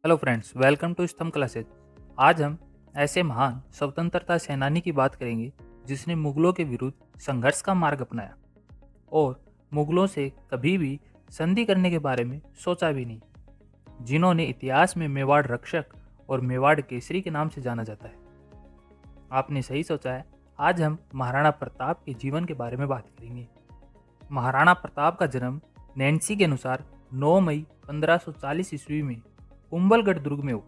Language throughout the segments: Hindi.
हेलो फ्रेंड्स, वेलकम टू स्तंभ क्लासेज। आज हम ऐसे महान स्वतंत्रता सेनानी की बात करेंगे जिसने मुगलों के विरुद्ध संघर्ष का मार्ग अपनाया और मुगलों से कभी भी संधि करने के बारे में सोचा भी नहीं, जिन्होंने इतिहास में मेवाड़ रक्षक और मेवाड़ केसरी के नाम से जाना जाता है। आपने सही सोचा है, आज हम महाराणा प्रताप के जीवन के बारे में बात करेंगे। महाराणा प्रताप का जन्म नैन्सी के अनुसार 9 मई 1540 ईस्वी में कुंभलगढ़ दुर्ग में हुआ।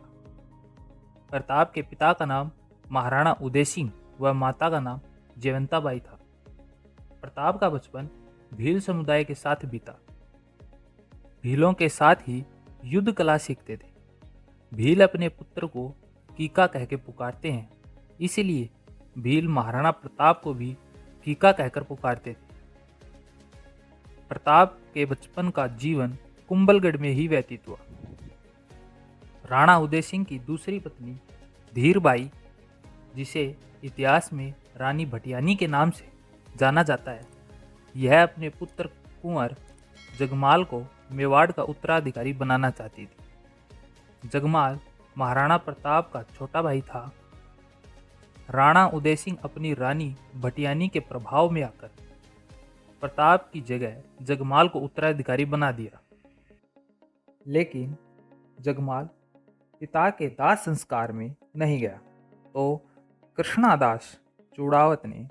प्रताप के पिता का नाम महाराणा उदय सिंह व माता का नाम जयवंताबाई था। प्रताप का बचपन भील समुदाय के साथ बीता। भीलों के साथ ही युद्ध कला सीखते थे। भील अपने पुत्र को कीका कह के पुकारते हैं, इसलिए भील महाराणा प्रताप को भी कीका कहकर पुकारते थे। प्रताप के बचपन का जीवन कुंभलगढ़ में ही व्यतीत हुआ। राणा उदय सिंह की दूसरी पत्नी धीरबाई, जिसे इतिहास में रानी भटियानी के नाम से जाना जाता है, यह अपने पुत्र कुंवर जगमाल को मेवाड़ का उत्तराधिकारी बनाना चाहती थी। जगमाल महाराणा प्रताप का छोटा भाई था। राणा उदय सिंह अपनी रानी भटियानी के प्रभाव में आकर प्रताप की जगह जगमाल को उत्तराधिकारी बना दिया। लेकिन जगमाल पिता के दाह संस्कार में नहीं गया, तो कृष्णादास चूड़ावत ने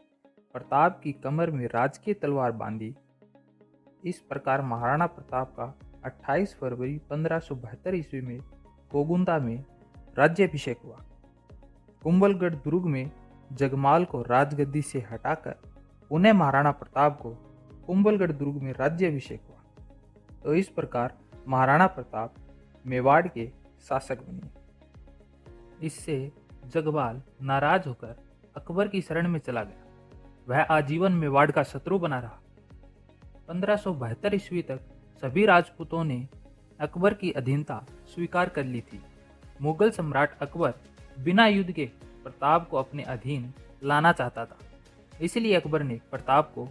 प्रताप की कमर में राजकीय तलवार बांधी। इस प्रकार महाराणा प्रताप का 28 फरवरी 1572 ईस्वी में गोगुंदा में राज्याभिषेक हुआ। कुंभलगढ़ दुर्ग में जगमाल को राजगद्दी से हटाकर उन्हें महाराणा प्रताप को कुंभलगढ़ दुर्ग में राज्याभिषेक हुआ। तो इस प्रकार महाराणा प्रताप मेवाड़ के शासक बने। इससे जगमाल नाराज होकर अकबर की शरण में चला गया। वह आजीवन मेवाड़ का शत्रु बना रहा। 1572 ईस्वी तक सभी राजपूतों ने अकबर की अधीनता स्वीकार कर ली थी। मुगल सम्राट अकबर बिना युद्ध के प्रताप को अपने अधीन लाना चाहता था, इसलिए अकबर ने प्रताप को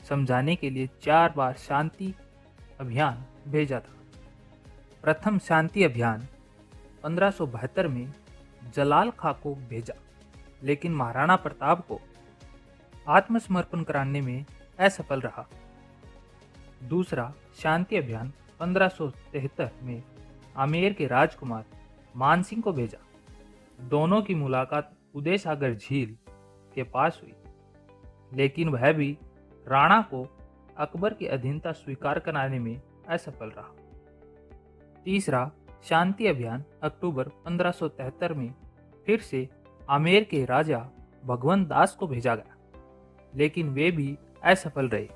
समझाने के लिए 4 बार शांति अभियान भेजा था। प्रथम शांति अभियान 1572 में जलाल खां को भेजा, लेकिन महाराणा प्रताप को आत्मसमर्पण कराने में असफल रहा। दूसरा शांति अभियान 1573 में आमेर के राजकुमार मानसिंह को भेजा। दोनों की मुलाकात उदय सागर झील के पास हुई, लेकिन वह भी राणा को अकबर की अधीनता स्वीकार कराने में असफल रहा। तीसरा शांति अभियान अक्टूबर 1573 में फिर से आमेर के राजा भगवंत दास को भेजा गया, लेकिन वे भी असफल रहे।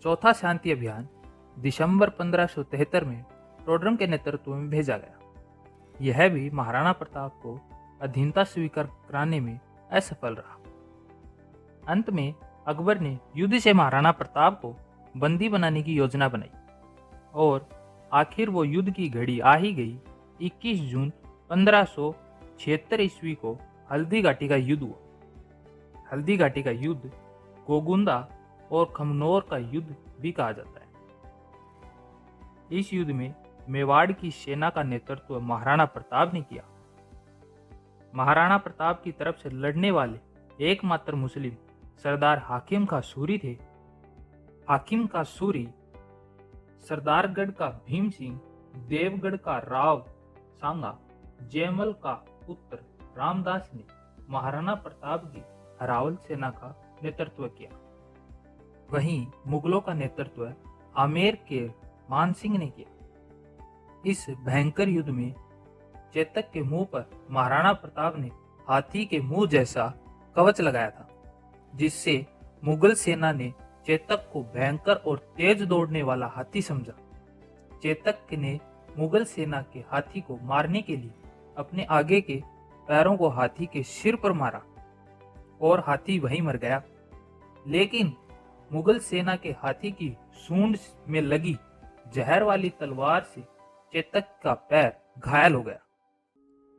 चौथा शांति अभियान दिसंबर 1573 में टोडरम के नेतृत्व में भेजा गया। यह भी महाराणा प्रताप को अधीनता स्वीकार कराने में असफल रहा। अंत में अकबर ने युद्ध से महाराणा प्रताप को बंदी बनाने की योजना बनाई और आखिर वो युद्ध की घड़ी आ ही गई। 21 जून 1576 ईस्वी को हल्दी घाटी का युद्ध हुआ। हल्दी घाटी का युद्ध गोगुंदा और खमनोर का युद्ध भी कहा जाता है। इस युद्ध में मेवाड़ की सेना का नेतृत्व महाराणा प्रताप ने किया। महाराणा प्रताप की तरफ से लड़ने वाले एकमात्र मुस्लिम सरदार हाकिम खां सूरी थे। हाकिम खां सूरी सरदारगढ़ का भीम सिंह, देवगढ़ का राव सांगा, जयमल का पुत्र रामदास ने महाराणा प्रताप की हरावल सेना का नेतृत्व किया। वहीं मुगलों का नेतृत्व आमेर के मानसिंह ने किया। इस भयंकर युद्ध में चेतक के मुंह पर महाराणा प्रताप ने हाथी के मुंह जैसा कवच लगाया था, जिससे मुगल सेना ने चेतक को भयंकर और तेज दौड़ने वाला हाथी समझा। चेतक ने मुगल सेना के हाथी को मारने के लिए अपने आगे के पैरों को हाथी के सिर पर मारा और हाथी वहीं मर गया। लेकिन मुगल सेना के हाथी की सूंड में लगी जहर वाली तलवार से चेतक का पैर घायल हो गया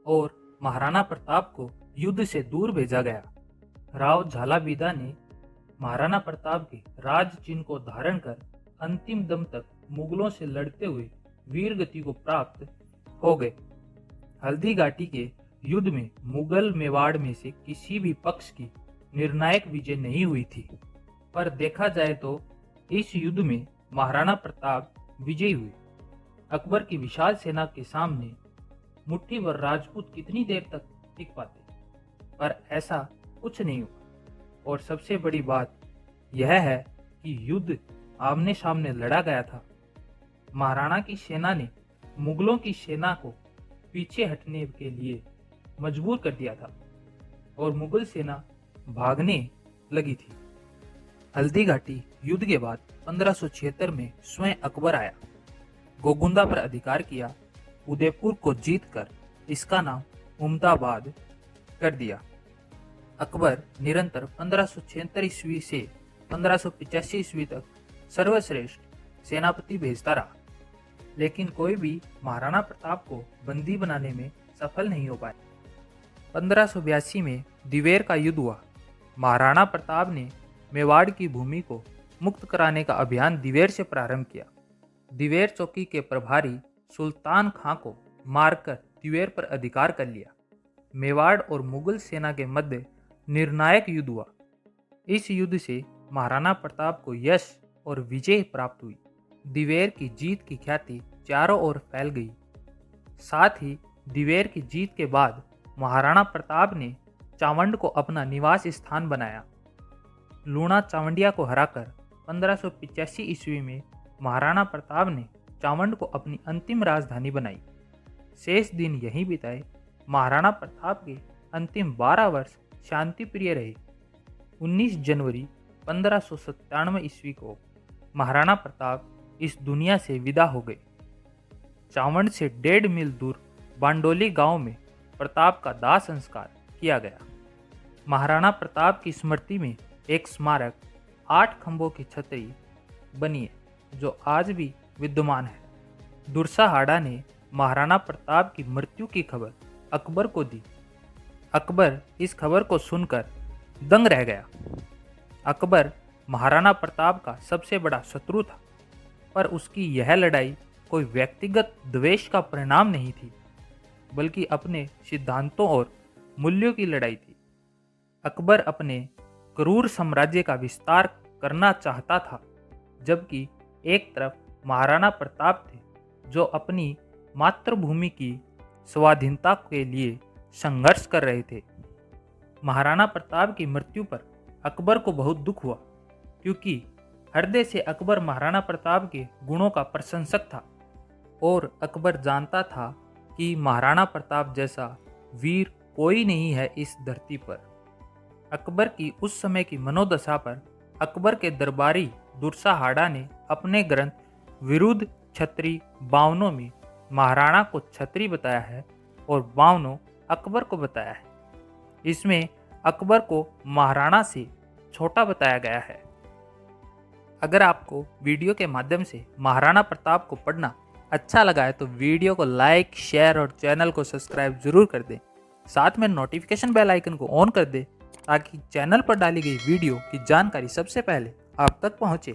और महाराणा प्रताप को युद्ध से दूर भेजा गया। राव झालाबीदा ने महाराणा प्रताप के राज चिन्ह को धारण कर अंतिम दम तक मुगलों से लड़ते हुए वीर गति को प्राप्त हो गए हल्दी घाटी के युद्ध में मुगल मेवाड़ में से किसी भी पक्ष की निर्णायक विजय नहीं हुई थी, पर देखा जाए तो इस युद्ध में महाराणा प्रताप विजयी हुए। अकबर की विशाल सेना के सामने मुट्ठी भर राजपूत कितनी देर तक टिक पाते, पर ऐसा कुछ नहीं हुआ। और सबसे बड़ी बात यह है कि युद्ध आमने सामने लड़ा गया था। महाराणा की सेना ने मुगलों की सेना को पीछे हटने के लिए मजबूर कर दिया था और मुगल सेना भागने लगी थी। हल्दी घाटी युद्ध के बाद 1576 में स्वयं अकबर आया, गोगुंदा पर अधिकार किया, उदयपुर को जीतकर इसका नाम मुमताबाद कर दिया। अकबर निरंतर 1576 ईस्वी से 1585 ईस्वी तक सर्वश्रेष्ठ सेनापति भेजता रहा, लेकिन कोई भी महाराणा प्रताप को बंदी बनाने में सफल नहीं हो पाया। 1582 में दिवेर का युद्ध हुआ। महाराणा प्रताप ने मेवाड़ की भूमि को मुक्त कराने का अभियान दिवेर से प्रारंभ किया। दिवेर चौकी के प्रभारी सुल्तान खां को मारकर दिवेर पर अधिकार कर लिया। मेवाड़ और मुगल सेना के मध्य निर्णायक युद्ध हुआ। इस युद्ध से महाराणा प्रताप को यश और विजय प्राप्त हुई। दिवेर की जीत की ख्याति चारों ओर फैल गई। साथ ही दिवेर की जीत के बाद महाराणा प्रताप ने चावंड को अपना निवास स्थान बनाया। लूणा चावंडिया को हराकर 1585 ईस्वी में महाराणा प्रताप ने चावंड को अपनी अंतिम राजधानी बनाई। शेष दिन यहीं बिताए। महाराणा प्रताप के अंतिम 12 वर्ष शांति प्रिय रहे। 19 जनवरी 1597 ईस्वी को महाराणा प्रताप इस दुनिया से विदा हो गए। चावंड से 1.5 मील दूर बांडोली गांव में प्रताप का दाह संस्कार किया गया। महाराणा प्रताप की स्मृति में एक स्मारक 8 खंभों की छतरी बनी है, जो आज भी विद्यमान है। दुर्साहाड़ा ने महाराणा प्रताप की मृत्यु की खबर अकबर को दी। अकबर इस खबर को सुनकर दंग रह गया। अकबर महाराणा प्रताप का सबसे बड़ा शत्रु था, पर उसकी यह लड़ाई कोई व्यक्तिगत द्वेष का परिणाम नहीं थी, बल्कि अपने सिद्धांतों और मूल्यों की लड़ाई थी। अकबर अपने क्रूर साम्राज्य का विस्तार करना चाहता था, जबकि एक तरफ महाराणा प्रताप थे जो अपनी मातृभूमि की स्वाधीनता के लिए संघर्ष कर रहे थे। महाराणा प्रताप की मृत्यु पर अकबर को बहुत दुख हुआ, क्योंकि हृदय से अकबर महाराणा प्रताप के गुणों का प्रशंसक था और अकबर जानता था कि महाराणा प्रताप जैसा वीर कोई नहीं है इस धरती पर। अकबर की उस समय की मनोदशा पर अकबर के दरबारी दुर्साहाड़ा ने अपने ग्रंथ विरुद्ध छत्री बावनों में महाराणा को छत्री बताया है और बावनों अकबर को बताया है। इसमें अकबर को महाराणा से छोटा बताया गया है। अगर आपको वीडियो के माध्यम से महाराणा प्रताप को पढ़ना अच्छा लगा है तो वीडियो को लाइक, शेयर और चैनल को सब्सक्राइब जरूर कर दें। साथ में नोटिफिकेशन बेल आइकन को ऑन कर दें ताकि चैनल पर डाली गई वीडियो की जानकारी सबसे पहले आप तक पहुंचे।